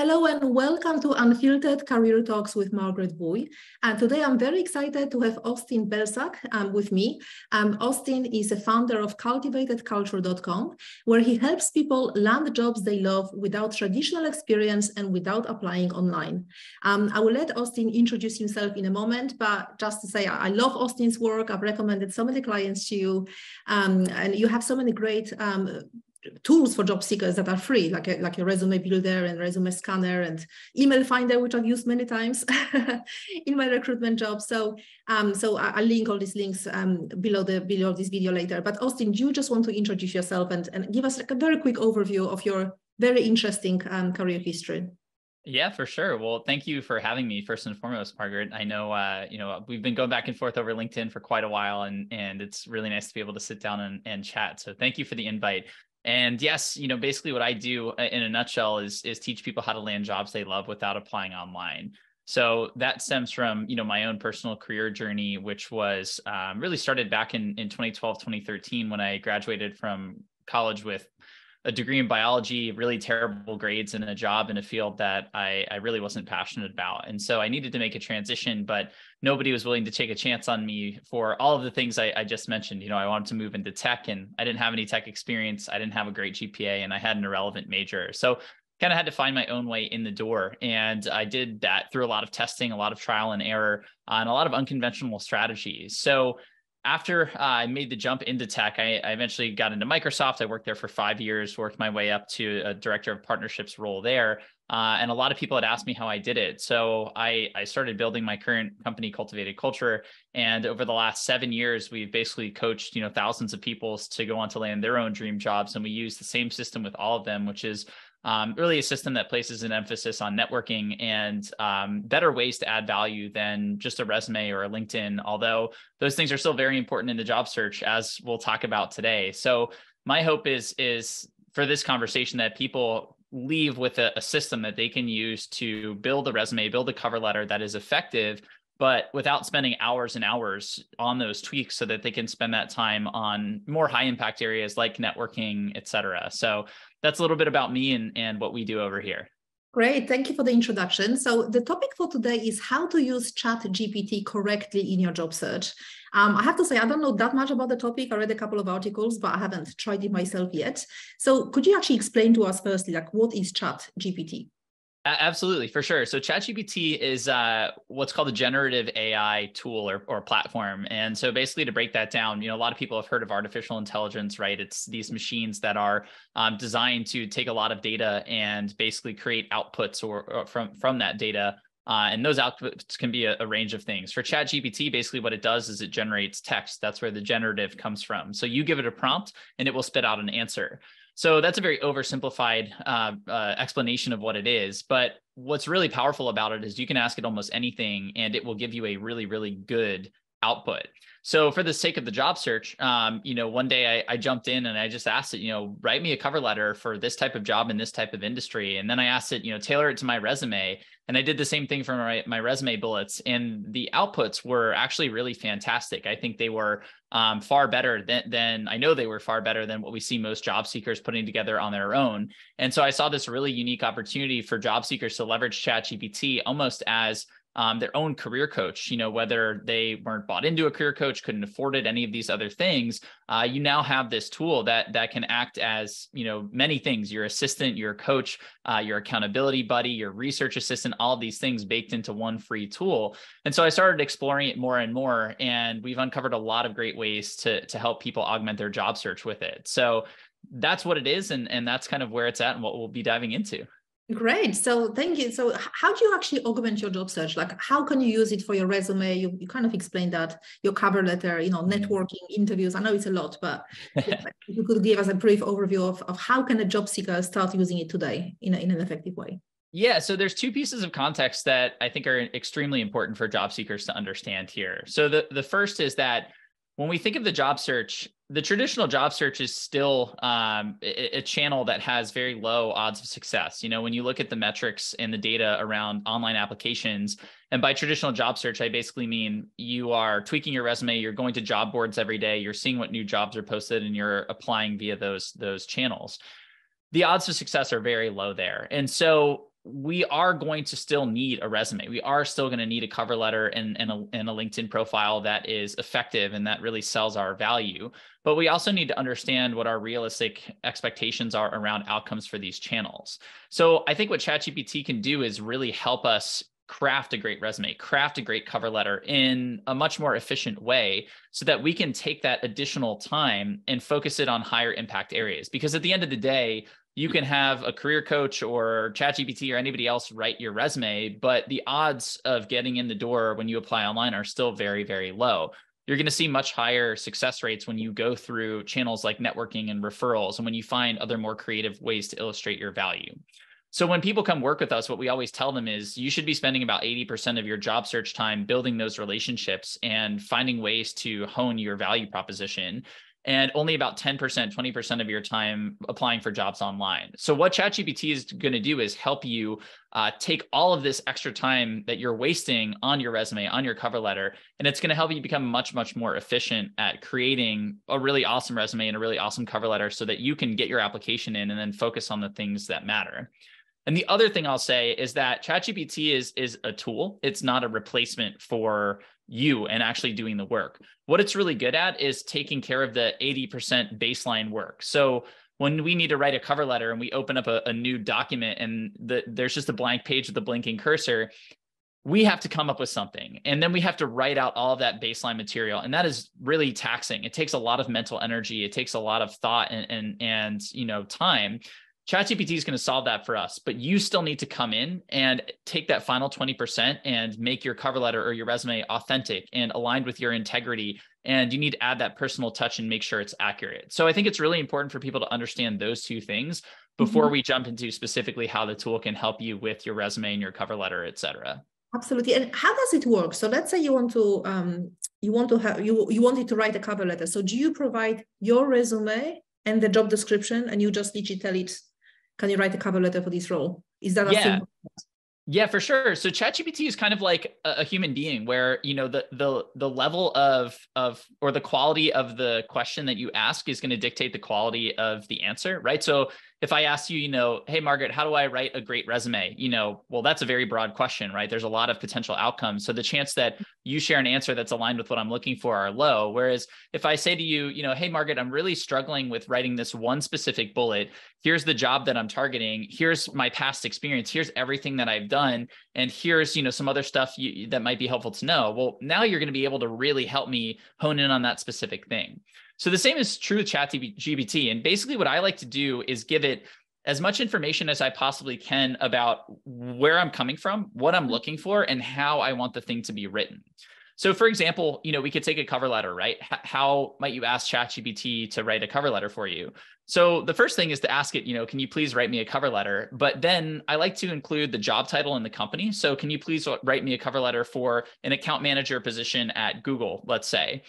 Hello and welcome to Unfiltered Career Talks with Margaret. And today I'm very excited to have Austin Belsak with me. Austin is a founder of cultivatedculture.com, where he helps people land jobs they love without traditional experience and without applying online. I will let Austin introduce himself in a moment, but just to say, I love Austin's work. I've recommended so many clients to you, and you have so many great tools for job seekers that are free, like a resume builder and resume scanner and email finder, which I've used many times in my recruitment job. So I'll link all these links below this video later. But Austin, do you just want to introduce yourself and give us like a very quick overview of your very interesting career history? Yeah, for sure. Well, thank you for having me first and foremost, Margaret. I know, we've been going back and forth over LinkedIn for quite a while, and it's really nice to be able to sit down and chat. So thank you for the invite. And yes, basically what I do in a nutshell is teach people how to land jobs they love without applying online. So that stems from, my own personal career journey, which was really started back in 2012, 2013, when I graduated from college with a degree in biology, really terrible grades, and a job in a field that I really wasn't passionate about. And so I needed to make a transition, but nobody was willing to take a chance on me for all of the things I just mentioned. I wanted to move into tech, and I didn't have any tech experience. I didn't have a great GPA, and I had an irrelevant major. So kind of had to find my own way in the door. And I did that through a lot of testing, a lot of trial and error, and a lot of unconventional strategies. So after I made the jump into tech, I eventually got into Microsoft. I worked there for 5 years, worked my way up to a director of partnerships role there. And a lot of people had asked me how I did it. So I started building my current company, Cultivated Culture. And over the last 7 years, we've basically coached, thousands of people to go on to land their own dream jobs. And we use the same system with all of them, which is really a system that places an emphasis on networking and better ways to add value than just a resume or a LinkedIn, although those things are still very important in the job search, as we'll talk about today. So my hope is for this conversation that people leave with a system that they can use to build a resume, build a cover letter that is effective, but without spending hours and hours on those tweaks, so that they can spend that time on more high impact areas like networking, et cetera. So that's a little bit about me and what we do over here. Great. Thank you for the introduction. So the topic for today is how to use ChatGPT correctly in your job search. I have to say, I don't know that much about the topic. I read a couple of articles, but I haven't tried it myself yet. So could you actually explain to us firstly, like, what is ChatGPT? Absolutely, for sure. So ChatGPT is what's called a generative AI tool or platform. And so basically, to break that down, a lot of people have heard of artificial intelligence, right? It's these machines that are designed to take a lot of data and basically create outputs or from that data. And those outputs can be a range of things. For ChatGPT, basically what it does is it generates text. That's where the generative comes from. So you give it a prompt and it will spit out an answer. So that's a very oversimplified explanation of what it is. But what's really powerful about it is you can ask it almost anything and it will give you a really, really good output. So for the sake of the job search, one day I jumped in and I just asked it, write me a cover letter for this type of job in this type of industry. And then I asked it, tailor it to my resume. And I did the same thing for my resume bullets. And the outputs were actually really fantastic. I think they were far better than I know they were far better than what we see most job seekers putting together on their own. And so I saw this really unique opportunity for job seekers to leverage ChatGPT almost as their own career coach, whether they weren't bought into a career coach, couldn't afford it, any of these other things, you now have this tool that can act as, many things, your assistant, your coach, your accountability buddy, your research assistant, all of these things baked into one free tool. And so I started exploring it more and more, and we've uncovered a lot of great ways to help people augment their job search with it. So that's what it is. And that's kind of where it's at and what we'll be diving into. Great. So thank you. So how do you actually augment your job search? Like, how can you use it for your resume? You kind of explained that, your cover letter, networking, interviews. I know it's a lot, but if you could give us a brief overview of how can a job seeker start using it today in an effective way? Yeah, so there's two pieces of context that I think are extremely important for job seekers to understand here. So the first is that when we think of the job search, the traditional job search is still a channel that has very low odds of success. When you look at the metrics and the data around online applications, and by traditional job search, I basically mean you are tweaking your resume, you're going to job boards every day, you're seeing what new jobs are posted, and you're applying via those channels. The odds of success are very low there. And so we are going to still need a resume. We are still going to need a cover letter and a LinkedIn profile that is effective and that really sells our value. But we also need to understand what our realistic expectations are around outcomes for these channels. So I think what ChatGPT can do is really help us craft a great resume, craft a great cover letter in a much more efficient way so that we can take that additional time and focus it on higher impact areas. Because at the end of the day, you can have a career coach or ChatGPT or anybody else write your resume, but the odds of getting in the door when you apply online are still very, very low. You're going to see much higher success rates when you go through channels like networking and referrals, and when you find other more creative ways to illustrate your value. So when people come work with us, what we always tell them is you should be spending about 80% of your job search time building those relationships and finding ways to hone your value proposition, and only about 10%, 20% of your time applying for jobs online. So what ChatGPT is going to do is help you take all of this extra time that you're wasting on your resume, on your cover letter, and it's going to help you become much, much more efficient at creating a really awesome resume and a really awesome cover letter so that you can get your application in and then focus on the things that matter. And the other thing I'll say is that ChatGPT is a tool. It's not a replacement for you and actually doing the work. What it's really good at is taking care of the 80% baseline work. So when we need to write a cover letter and we open up a new document and there's just a blank page with a blinking cursor, we have to come up with something. And then we have to write out all of that baseline material. And that is really taxing. It takes a lot of mental energy. It takes a lot of thought and time. ChatGPT is going to solve that for us, but you still need to come in and take that final 20% and make your cover letter or your resume authentic and aligned with your integrity. And you need to add that personal touch and make sure it's accurate. So I think it's really important for people to understand those two things before we jump into specifically how the tool can help you with your resume and your cover letter, et cetera. Absolutely. And how does it work? So let's say you want it to write a cover letter. So do you provide your resume and the job description, and you just literally tell it, can you write a cover letter for this role? Is that a simple? Yeah, for sure. So ChatGPT is kind of like a human being where, the level of or the quality of the question that you ask is going to dictate the quality of the answer, right? So if I ask you, hey, Margaret, how do I write a great resume? Well, that's a very broad question, right? There's a lot of potential outcomes. So the chance that you share an answer that's aligned with what I'm looking for are low. Whereas if I say to you, hey, Margaret, I'm really struggling with writing this one specific bullet. Here's the job that I'm targeting. Here's my past experience. Here's everything that I've done. And here's, some other stuff that might be helpful to know. Well, now you're going to be able to really help me hone in on that specific thing. So the same is true with ChatGPT. And basically what I like to do is give it as much information as I possibly can about where I'm coming from, what I'm looking for, and how I want the thing to be written. So for example, we could take a cover letter, right? How might you ask ChatGPT to write a cover letter for you? So the first thing is to ask it, can you please write me a cover letter? But then I like to include the job title in the company. So can you please write me a cover letter for an account manager position at Google, let's say.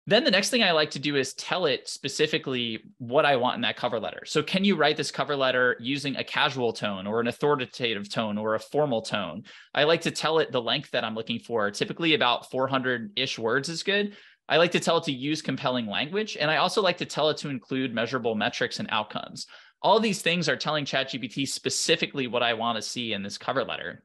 Then the next thing I like to do is tell it specifically what I want in that cover letter. So can you write this cover letter using a casual tone or an authoritative tone or a formal tone? I like to tell it the length that I'm looking for. Typically about 400-ish words is good. I like to tell it to use compelling language. And I also like to tell it to include measurable metrics and outcomes. All of these things are telling ChatGPT specifically what I want to see in this cover letter.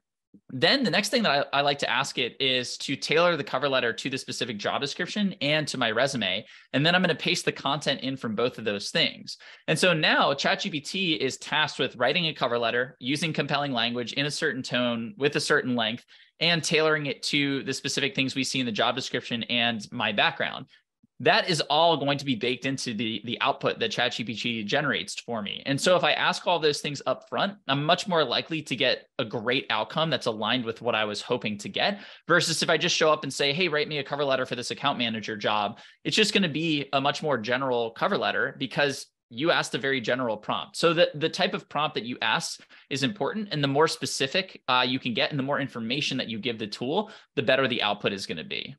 Then the next thing that I like to ask it is to tailor the cover letter to the specific job description and to my resume. And then I'm going to paste the content in from both of those things. And so now ChatGPT is tasked with writing a cover letter, using compelling language in a certain tone with a certain length, and tailoring it to the specific things we see in the job description and my background. That is all going to be baked into the output that ChatGPT generates for me. And so if I ask all those things up front, I'm much more likely to get a great outcome that's aligned with what I was hoping to get, versus if I just show up and say, hey, write me a cover letter for this account manager job. It's just going to be a much more general cover letter because you asked a very general prompt. So the type of prompt that you ask is important. And the more specific you can get and the more information that you give the tool, the better the output is going to be.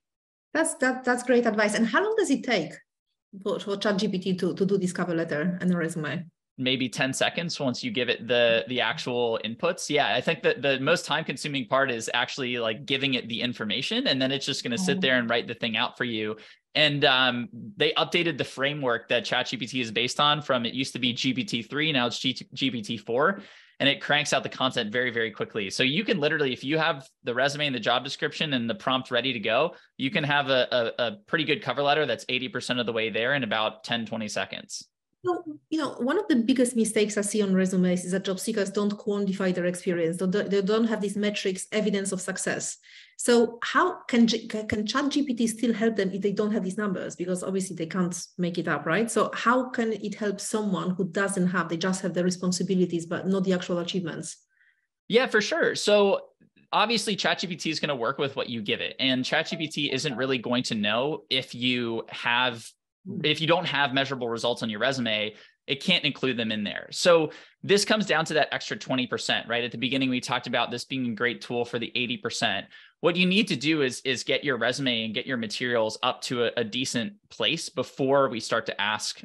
That's great advice. And how long does it take for ChatGPT to do this cover letter and a resume? Maybe 10 seconds once you give it the actual inputs. Yeah, I think that the most time consuming part is actually like giving it the information, and then it's just going to sit there and write the thing out for you. And they updated the framework that ChatGPT is based on from, it used to be GPT-3, now it's GPT-4. and it cranks out the content very, very quickly. So you can literally, if you have the resume and the job description and the prompt ready to go, you can have a pretty good cover letter that's 80% of the way there in about 10, 20 seconds. So, one of the biggest mistakes I see on resumes is that job seekers don't quantify their experience. They don't have these metrics, evidence of success. So how can ChatGPT still help them if they don't have these numbers? Because obviously they can't make it up, right? So how can it help someone who doesn't have, they just have the responsibilities, but not the actual achievements? Yeah, for sure. So obviously ChatGPT is going to work with what you give it. And ChatGPT isn't really going to know if you don't have measurable results on your resume, it can't include them in there. So this comes down to that extra 20%, right? At the beginning, we talked about this being a great tool for the 80%. What you need to do is get your resume and get your materials up to a decent place before we start to ask,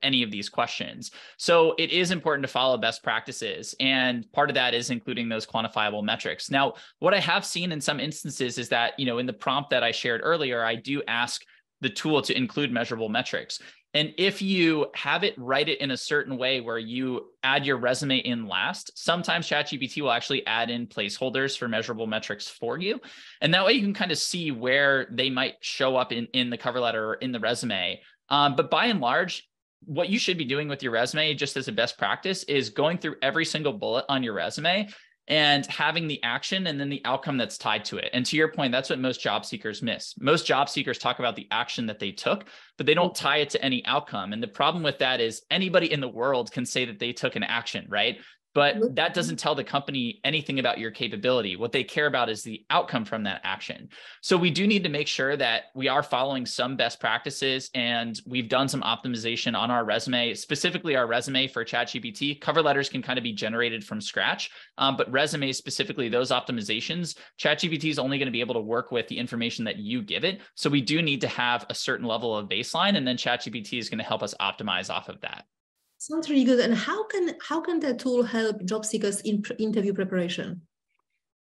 any of these questions. So it is important to follow best practices. And part of that is including those quantifiable metrics. Now, what I have seen in some instances is that, in the prompt that I shared earlier, I do ask the tool to include measurable metrics. And if you have it write it in a certain way where you add your resume in last, sometimes ChatGPT will actually add in placeholders for measurable metrics for you. And that way you can kind of see where they might show up in the cover letter or in the resume. But by and large, what you should be doing with your resume, just as a best practice, is going through every single bullet on your resume and having the action and then the outcome that's tied to it. And to your point, that's what most job seekers miss. Most job seekers talk about the action that they took, but they don't tie it to any outcome. And the problem with that is anybody in the world can say that they took an action, right? But that doesn't tell the company anything about your capability. What they care about is the outcome from that action. So we do need to make sure that we are following some best practices, and we've done some optimization on our resume, specifically our resume for ChatGPT. Cover letters can kind of be generated from scratch, but resumes specifically, those optimizations, ChatGPT is only going to be able to work with the information that you give it. So we do need to have a certain level of baseline, and then ChatGPT is going to help us optimize off of that. Sounds really good. And how can that tool help job seekers in interview preparation?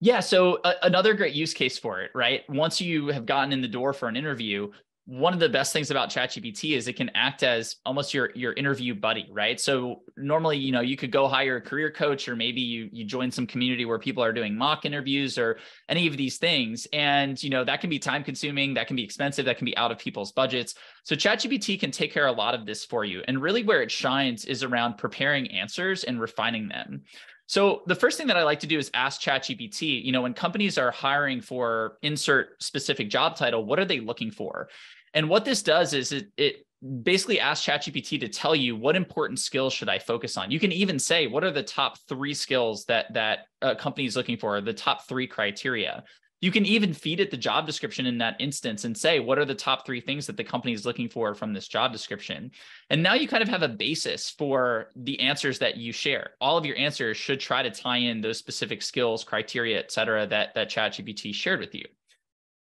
Yeah, so another great use case for it, right? Once you have gotten in the door for an interview, one of the best things about ChatGPT is it can act as almost your interview buddy, right? So normally, you could go hire a career coach, or maybe you join some community where people are doing mock interviews or any of these things. And, that can be time consuming, that can be expensive, that can be out of people's budgets. So ChatGPT can take care of a lot of this for you. And really where it shines is around preparing answers and refining them. So the first thing that I like to do is ask ChatGPT, when companies are hiring for insert specific job title, what are they looking for? And what this does is it basically asks ChatGPT to tell you what important skills should I focus on. You can even say, what are the top 3 skills that a company is looking for, the top 3 criteria. You can even feed it the job description in that instance and say, what are the top 3 things that the company is looking for from this job description? And now you kind of have a basis for the answers that you share. All of your answers should try to tie in those specific skills, criteria, et cetera, that ChatGPT shared with you.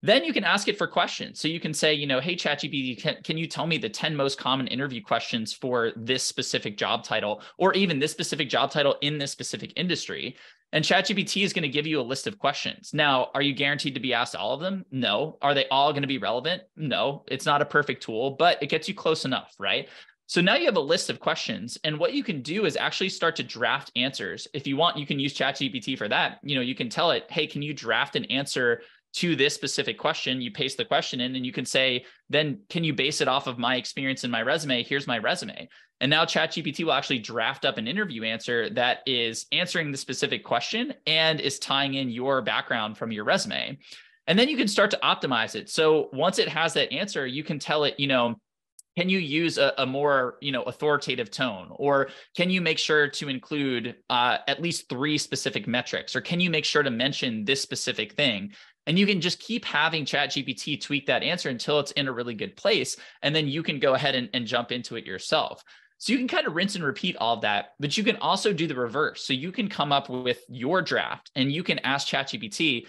Then you can ask it for questions. So you can say, hey, ChatGPT, can you tell me the 10 most common interview questions for this specific job title, or even this specific job title in this specific industry? And ChatGPT is going to give you a list of questions. Now, are you guaranteed to be asked all of them? No. Are they all going to be relevant? No. It's not a perfect tool, but it gets you close enough, right? So now you have a list of questions, and what you can do is actually start to draft answers. If you want, you can use ChatGPT for that. You can tell it, hey, can you draft an answer to this specific question? You paste the question in, and you can say, then can you base it off of my experience in my resume? Here's my resume. And now ChatGPT will actually draft up an interview answer that is answering the specific question and is tying in your background from your resume. And then you can start to optimize it. So once it has that answer, you can tell it, can you use a more, authoritative tone? Or can you make sure to include at least 3 specific metrics? Or can you make sure to mention this specific thing? And you can just keep having ChatGPT tweak that answer until it's in a really good place. And then you can go ahead and jump into it yourself. So you can kind of rinse and repeat all of that, but you can also do the reverse. So you can come up with your draft and you can ask ChatGPT,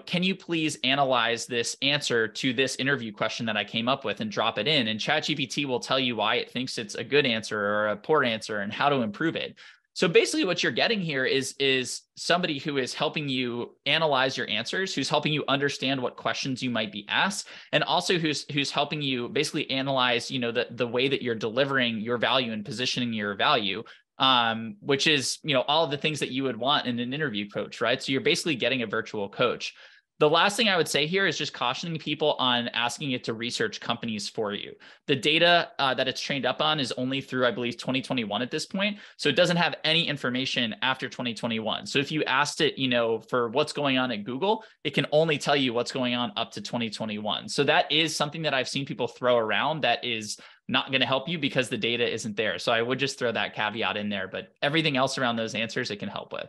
can you please analyze this answer to this interview question that I came up with and drop it in? And ChatGPT will tell you why it thinks it's a good answer or a poor answer and how to improve it. So basically what you're getting here is somebody who is helping you analyze your answers, who's helping you understand what questions you might be asked, and also who's helping you basically analyze, the way that you're delivering your value and positioning your value which is, all of the things that you would want in an interview coach, right? So you're basically getting a virtual coach. The last thing I would say here is just cautioning people on asking it to research companies for you. The data that it's trained up on is only through, I believe, 2021 at this point. So it doesn't have any information after 2021. So if you asked it, for what's going on at Google, it can only tell you what's going on up to 2021. So that is something that I've seen people throw around that is not going to help you because the data isn't there. So I would just throw that caveat in there, but everything else around those answers, it can help with.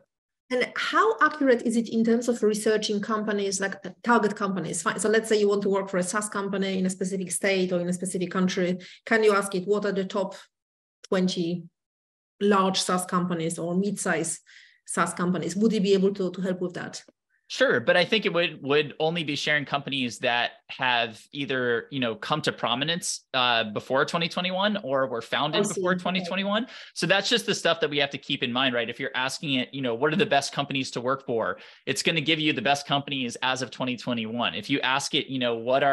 And how accurate is it in terms of researching companies, like target companies? So let's say you want to work for a SaaS company in a specific state or in a specific country. Can you ask it, what are the top 20 large SaaS companies or mid-size SaaS companies? Would it be able to help with that? Sure, but I think it would only be sharing companies that have either come to prominence before 2021 or were founded before 2021. Okay. So that's just the stuff that we have to keep in mind, right? If you're asking it, what are the best companies to work for? It's going to give you the best companies as of 2021. If you ask it, what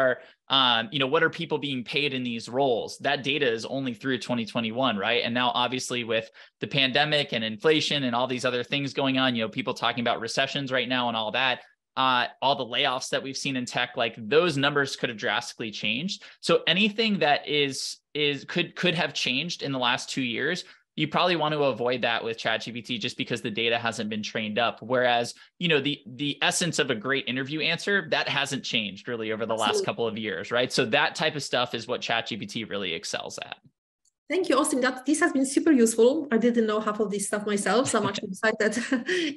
are people being paid in these roles? That data is only through 2021, right? And now obviously with the pandemic and inflation and all these other things going on, people talking about recessions right now and all that, all the layoffs that we've seen in tech, like those numbers could have drastically changed. So anything that could have changed in the last 2 years, you probably want to avoid that with ChatGPT just because the data hasn't been trained up. Whereas, the essence of a great interview answer, that hasn't changed really over the last couple of years, right? So that type of stuff is what ChatGPT really excels at. Thank you, Austin. This has been super useful. I didn't know half of this stuff myself, so I'm actually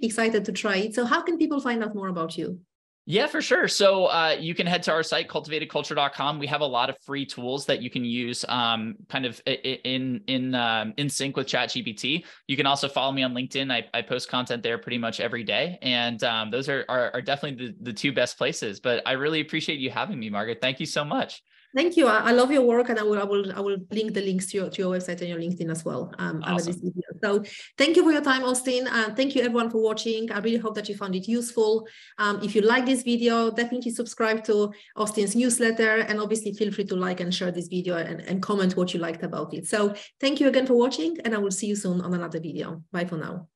excited to try it. So how can people find out more about you? Yeah, for sure. So you can head to our site, cultivatedculture.com. We have a lot of free tools that you can use kind of in sync with ChatGPT. You can also follow me on LinkedIn. I post content there pretty much every day. And those are definitely the two best places. But I really appreciate you having me, Margaret. Thank you so much. Thank you. I love your work, and I will link the links to your website and your LinkedIn as well under this video. So thank you for your time, Austin, and thank you everyone for watching. I really hope that you found it useful. If you like this video, definitely subscribe to Austin's newsletter, and obviously feel free to like and share this video and comment what you liked about it. So thank you again for watching, and I will see you soon on another video. Bye for now.